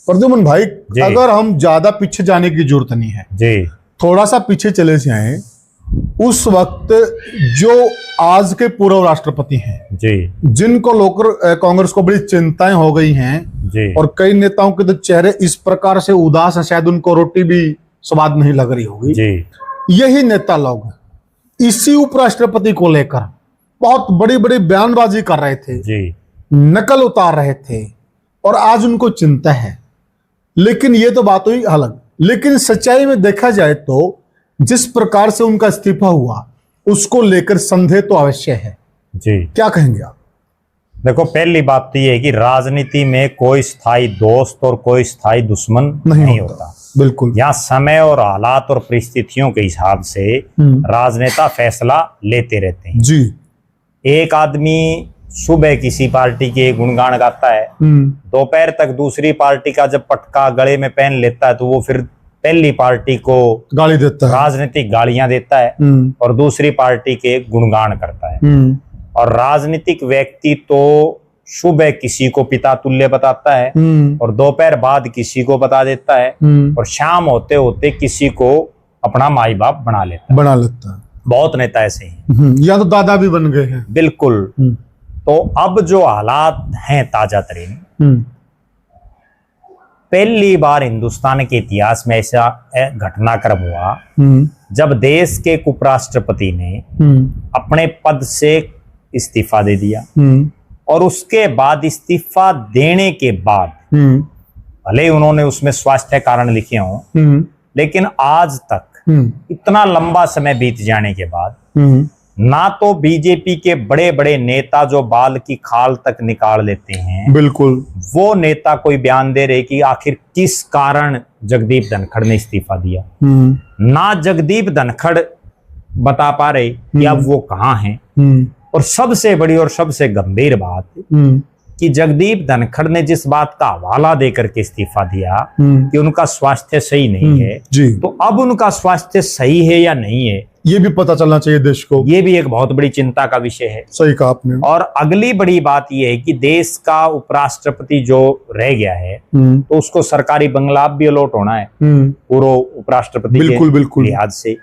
प्रद्युम्न भाई, अगर हम ज्यादा पीछे जाने की जरूरत नहीं है जी, थोड़ा सा पीछे चले से आए, उस वक्त जो आज के पूर्व राष्ट्रपति हैं जी, जिनको लेकर कांग्रेस को बड़ी चिंताएं हो गई हैं जी, और कई नेताओं के तो चेहरे इस प्रकार से उदास है, शायद उनको रोटी भी स्वाद नहीं लग रही होगी। जी, यही नेता लोग इसी उपराष्ट्रपति को लेकर बहुत बड़ी बड़ी बयानबाजी कर रहे थे, जी, नकल उतार रहे थे और आज उनको चिंता है। लेकिन ये तो बात हुई अलग, लेकिन सच्चाई में देखा जाए तो जिस प्रकार से उनका इस्तीफा हुआ उसको लेकर संदेह तो अवश्य है। जी। क्या कहेंगे आप? देखो, पहली बात तो ये है कि राजनीति में कोई स्थायी दोस्त और कोई स्थायी दुश्मन नहीं होता। बिल्कुल। यहाँ समय और हालात और परिस्थितियों के हिसाब से राजनेता फैसला लेते रहते हैं। जी। एक आदमी सुबह किसी पार्टी के गुणगान गाता है, दोपहर तक दूसरी पार्टी का जब पटका गले में पहन लेता है तो वो फिर पहली पार्टी को गाली देता है, राजनीतिक गालियां देता है और दूसरी पार्टी के गुणगान करता है। और राजनीतिक व्यक्ति तो सुबह किसी को पिता तुल्य बताता है और दोपहर बाद किसी को बता देता है और शाम होते होते किसी को अपना माई बाप बना लेता है। बहुत नेता ऐसे हैं, या तो दादा भी बन गए हैं। बिल्कुल। तो अब जो हालात हैं ताजा तरीन, पहली बार हिंदुस्तान के इतिहास में ऐसा घटनाक्रम हुआ जब देश के उपराष्ट्रपति ने अपने पद से इस्तीफा दे दिया और उसके बाद इस्तीफा देने के बाद भले ही उन्होंने उसमें स्वास्थ्य कारण लिखे हों, लेकिन आज तक इतना लंबा समय बीत जाने के बाद ना तो बीजेपी के बड़े बड़े नेता जो बाल की खाल तक निकाल लेते हैं, बिल्कुल, वो नेता कोई बयान दे रहे कि आखिर किस कारण जगदीप धनखड़ ने इस्तीफा दिया, ना जगदीप धनखड़ बता पा रहे कि अब वो कहाँ हैं। और सबसे बड़ी और सबसे गंभीर बात कि जगदीप धनखड़ ने जिस बात का हवाला देकर के इस्तीफा दिया कि उनका स्वास्थ्य सही नहीं है, तो अब उनका स्वास्थ्य सही है या नहीं है ये भी पता चलना चाहिए देश को। ये भी एक बहुत बड़ी चिंता का विषय है। सही कहा आपने। और अगली बड़ी बात यह है कि देश का उपराष्ट्रपति जो रह गया है तो उसको सरकारी बंगला भी अलॉट होना है पूर्व उपराष्ट्रपति के लिहाज से।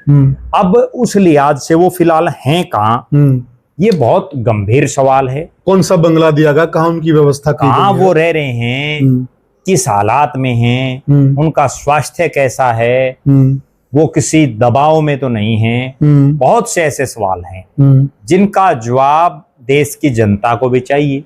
अब उस लिहाज से वो फिलहाल हैं कहाँ, ये बहुत गंभीर सवाल है। कौन सा बंगला दिया गया, कहाँ उनकी व्यवस्था, कहाँ वो रह रहे हैं, किस हालात में हैं, उनका स्वास्थ्य कैसा है, वो किसी दबाव में तो नहीं है। बहुत से ऐसे सवाल हैं जिनका जवाब देश की जनता को भी चाहिए।